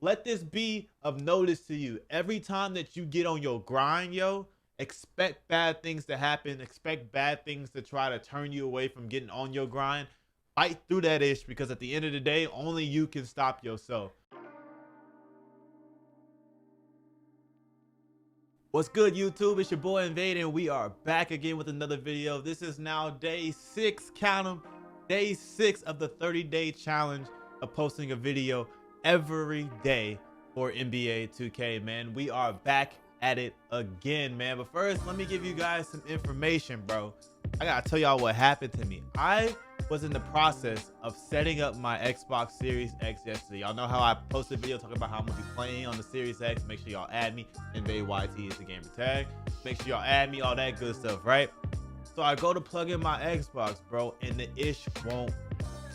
let this be of notice to you. Every time that you get on your grind, yo, expect bad things to happen. Expect bad things to try to turn you away from getting on your grind. Fight through that ish, because at the end of the day, only you can stop yourself. What's good, YouTube? It's your boy Invade, and we are back again with another video. This is now day 6, count them, day 6 of the 30-day challenge of posting a video every day for NBA 2K, man. We are back at it again, man. But first, let me give you guys some information, bro. I gotta tell y'all what happened to me. I was in the process of setting up my Xbox Series X yesterday. Y'all know how I posted a video talking about how I'm gonna be playing on the Series X. Make sure y'all add me. InvadeYT is the gamer tag. Make sure y'all add me, all that good stuff, right? So I go to plug in my Xbox, bro, and the ish won't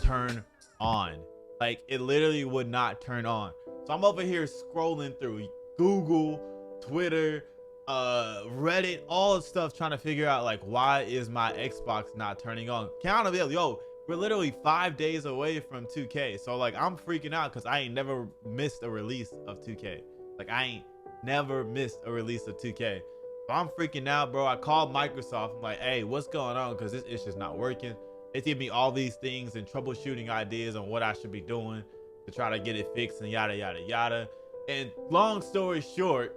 turn on. Like, it literally would not turn on. So I'm over here scrolling through Google, Twitter, Reddit, all stuff, trying to figure out, like, why is my Xbox not turning on? Count of it, yo, we're literally 5 days away from 2K. So, like, I'm freaking out because I ain't never missed a release of 2K. Like, I ain't never missed a release of 2K. So I'm freaking out, bro. I called Microsoft. I'm like, hey, what's going on? Because this is just not working. They give me all these things and troubleshooting ideas on what I should be doing to try to get it fixed and yada, yada, yada. And long story short,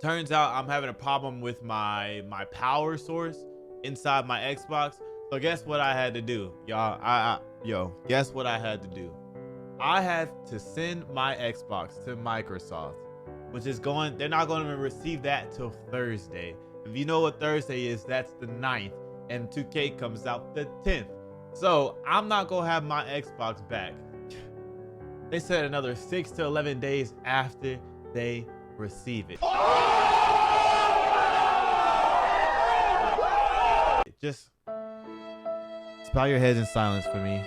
turns out I'm having a problem with my power source inside my Xbox. So guess what I had to do, y'all? Guess what I had to do? I had to send my Xbox to Microsoft, which is they're not going to receive that till Thursday. If you know what Thursday is, that's the 9th, and 2K comes out the 10th. So I'm not going to have my Xbox back. They said another 6 to 11 days after they receive it. Just bow your heads in silence for me.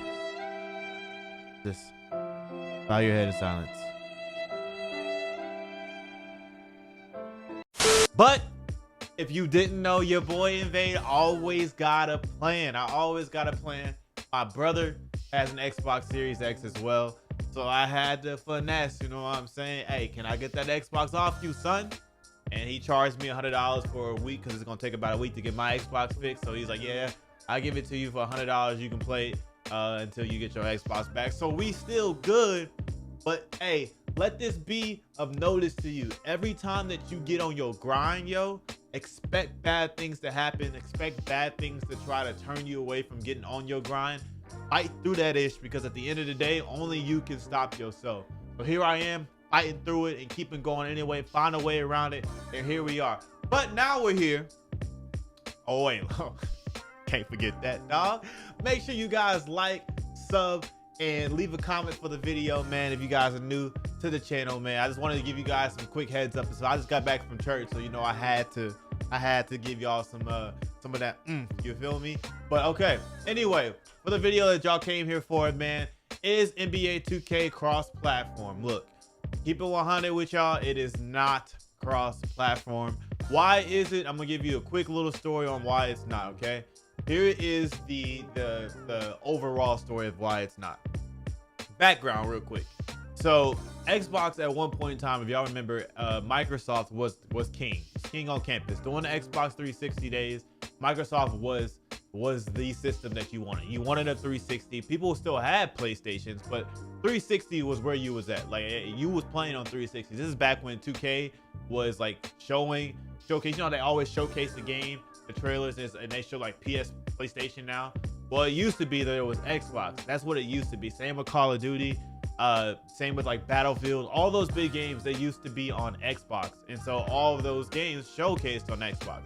Just bow your head in silence. But if you didn't know, your boy Invade always got a plan. I always got a plan. My brother has an Xbox Series X as well, so I had to finesse, you know what I'm saying? Hey, can I get that Xbox off you, son? And he charged me $100 for a week because it's gonna take about a week to get my Xbox fixed. So he's like, yeah, I give it to you for $100. You can play it until you get your Xbox back. So we still good. But hey, let this be of notice to you. Every time that you get on your grind, yo, expect bad things to happen. Expect bad things to try to turn you away from getting on your grind. Fight through that ish, because at the end of the day, only you can stop yourself. So here I am, fighting through it and keeping going anyway, find a way around it, and here we are. But now we're here. Oh wait, can't forget that, dog. Make sure you guys like, sub, and leave a comment for the video, man. If you guys are new to the channel, man, I just wanted to give you guys some quick heads up. So I just got back from church, so you know I had to give y'all some of that, you feel me? But okay, anyway, for the video that y'all came here for, man, is NBA 2K cross-platform. Look, keep it 100 with y'all, it is not cross-platform. Why is it? I'm gonna give you a quick little story on why it's not. Okay, here is the overall story of why it's not. Background real quick. So Xbox at one point in time, if y'all remember, Microsoft was king on campus during the Xbox 360 days. Microsoft was the system that you wanted. You wanted a 360. People still had PlayStations, but 360 was where you was at. Like, you was playing on 360. This is back when 2K was like showcase. You know, they always showcase the game, the trailers, and they show like PlayStation now. Well, it used to be that it was Xbox. That's what it used to be. Same with Call of Duty. Same with like Battlefield. All those big games, they used to be on Xbox, and so all of those games showcased on Xbox.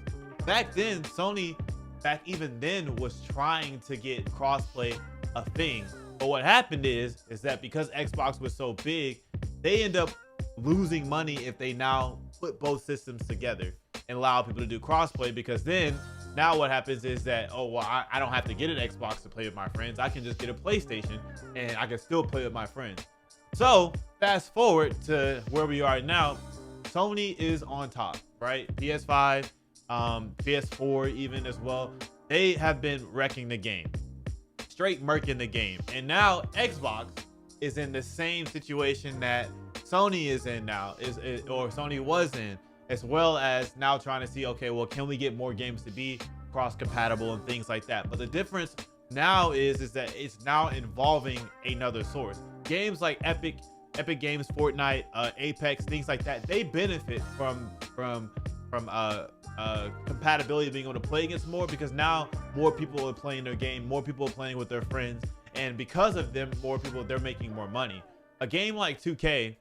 Back then, Sony, back even then, was trying to get crossplay a thing. But what happened is that because Xbox was so big, they end up losing money if they now put both systems together and allow people to do crossplay, because then now what happens is that, oh, well, I don't have to get an Xbox to play with my friends. I can just get a PlayStation and I can still play with my friends. So fast forward to where we are now. Sony is on top, right? PS5, PS4 even as well. They have been wrecking the game, straight murking the game. And now Xbox is in the same situation that Sony is in now, or Sony was in, as well as now trying to see, okay, well, can we get more games to be cross compatible and things like that. But the difference now is that it's now involving another source. Games like Epic Games, Fortnite, Apex, things like that, they benefit from compatibility, being able to play against more, because now more people are playing their game, more people are playing with their friends, and because of them, more people, they're making more money. A game like 2K,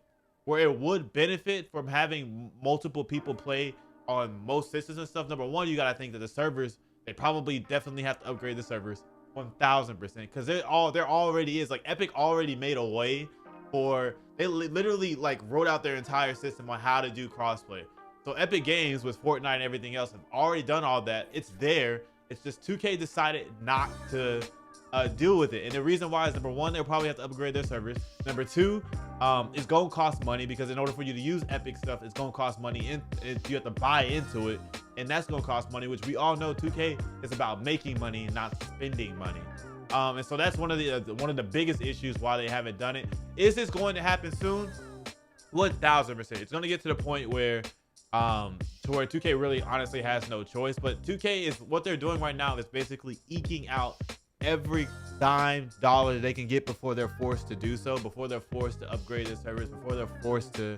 where it would benefit from having multiple people play on most systems and stuff, number one, you got to think that the servers, they probably definitely have to upgrade the servers 1000%, because there already is, like, Epic already made a way for, they literally like wrote out their entire system on how to do crossplay. So Epic Games with Fortnite and everything else have already done all that. It's there. It's just 2K decided not to deal with it. And the reason why is, number one, they'll probably have to upgrade their servers. Number two, it's going to cost money, because in order for you to use Epic stuff, it's going to cost money. You have to buy into it, and that's going to cost money, which we all know 2K is about making money, not spending money. And so that's one of the biggest issues why they haven't done it. Is this going to happen soon? 1000%. It's going to get to the point where to where 2K really honestly has no choice. But 2K is, what they're doing right now is basically eking out every dime dollar they can get before they're forced to do so, before they're forced to upgrade their servers, before they're forced to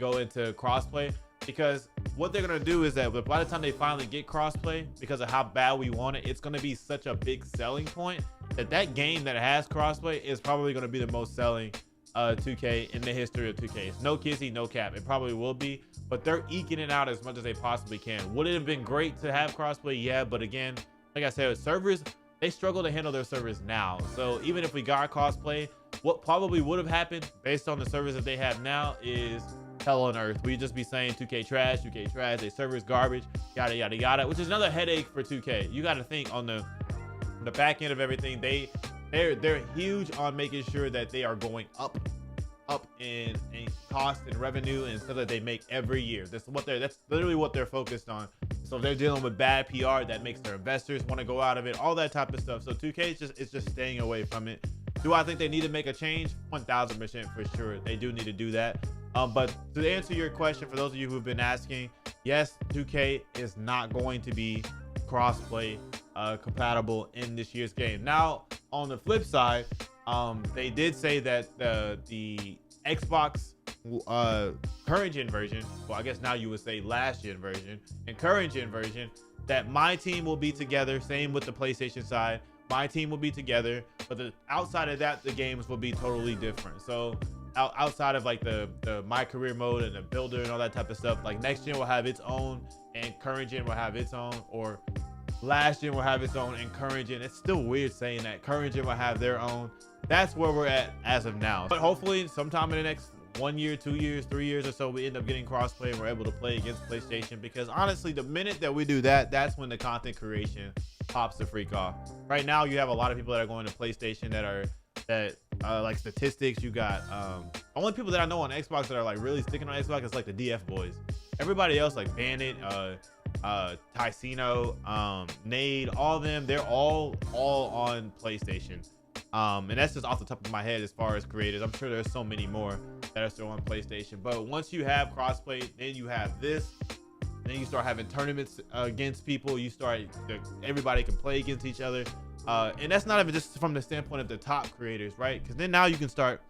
go into crossplay. Because what they're going to do is that by the time they finally get crossplay, because of how bad we want it, it's going to be such a big selling point that game that has crossplay is probably going to be the most selling 2K in the history of 2K. It's no kissy, no cap. It probably will be, but they're eking it out as much as they possibly can. Would it have been great to have crossplay? Yeah, but again, like I said, servers, they struggle to handle their servers now. So even if we got crossplay, what probably would have happened based on the servers that they have now is hell on earth. We'd just be saying 2K trash, their servers garbage, yada yada yada, which is another headache for 2K. You got to think on the back end of everything. They're huge on making sure that they are going up in cost and revenue, and so that they make every year. That's literally what they're focused on. So if they're dealing with bad PR, that makes their investors want to go out of it, all that type of stuff. So 2K is just staying away from it. Do I think they need to make a change? 1000% for sure. They do need to do that. But to answer your question, for those of you who've been asking, yes, 2K is not going to be crossplay compatible in this year's game. Now, on the flip side, they did say that the Xbox current gen version, well, I guess now you would say last gen version and current gen version, that my team will be together. Same with the PlayStation side. My team will be together, but outside of that, the games will be totally different. So outside of like the mycareer mode and the builder and all that type of stuff, like next gen will have its own and current gen will have its own, or last gen will have its own and current gen. It's still weird saying that. Current gen will have their own. That's where we're at as of now. But hopefully sometime in the next 1 year, 2 years, 3 years or so, we end up getting crossplay and we're able to play against PlayStation, because honestly, the minute that we do that, that's when the content creation pops the freak off. Right now, you have a lot of people that are going to PlayStation that like statistics. You got only people that I know on Xbox that are like really sticking on Xbox is like the DF boys. Everybody else, like Bandit, Tyceno, Nade, all of them, they're all on PlayStation. And that's just off the top of my head as far as creators. I'm sure there's so many more that are still on PlayStation. But once you have crossplay, then you have this. Then you start having tournaments against people. Everybody can play against each other. And that's not even just from the standpoint of the top creators, right? Because then now you can start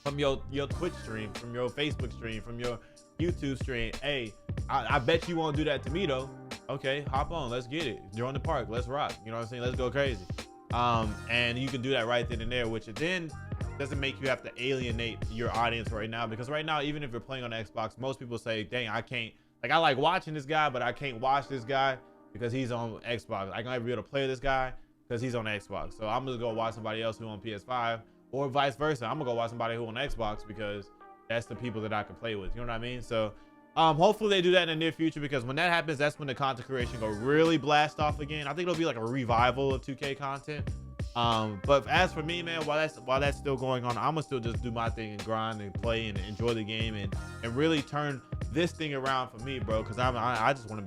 from your Twitch stream, from your Facebook stream, from your YouTube stream. Hey, I bet you won't do that to me though. Okay, hop on, let's get it. Join the park, let's rock. You know what I'm saying? Let's go crazy. And you can do that right then and there, which then doesn't make you have to alienate your audience right now. Because right now, even if you're playing on Xbox, most people say, dang, I can't, like, I like watching this guy, but I can't watch this guy because he's on Xbox. I can't be able to play this guy because he's on Xbox. So I'm gonna go watch somebody else who on PS5, or vice versa. I'm gonna go watch somebody who on Xbox because that's the people that I can play with. You know what I mean? So hopefully they do that in the near future, because when that happens, that's when the content creation go really blast off again. I think it'll be like a revival of 2K content. But as for me, man, while that's still going on, I'm gonna still just do my thing and grind and play and enjoy the game and really turn this thing around for me, bro. Because I just want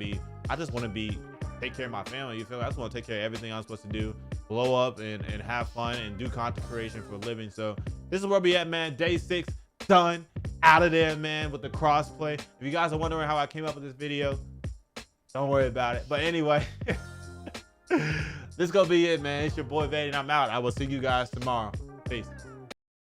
to be take care of my family. You feel me? I just want to take care of everything I'm supposed to do, blow up and have fun and do content creation for a living. So this is where we at, man. Day 6 done. out of there, man, with the crossplay. If you guys are wondering how I came up with this video, don't worry about it. But anyway, this is gonna be it, man. It's your boy Vade, and I'm out. I will see you guys tomorrow. Peace.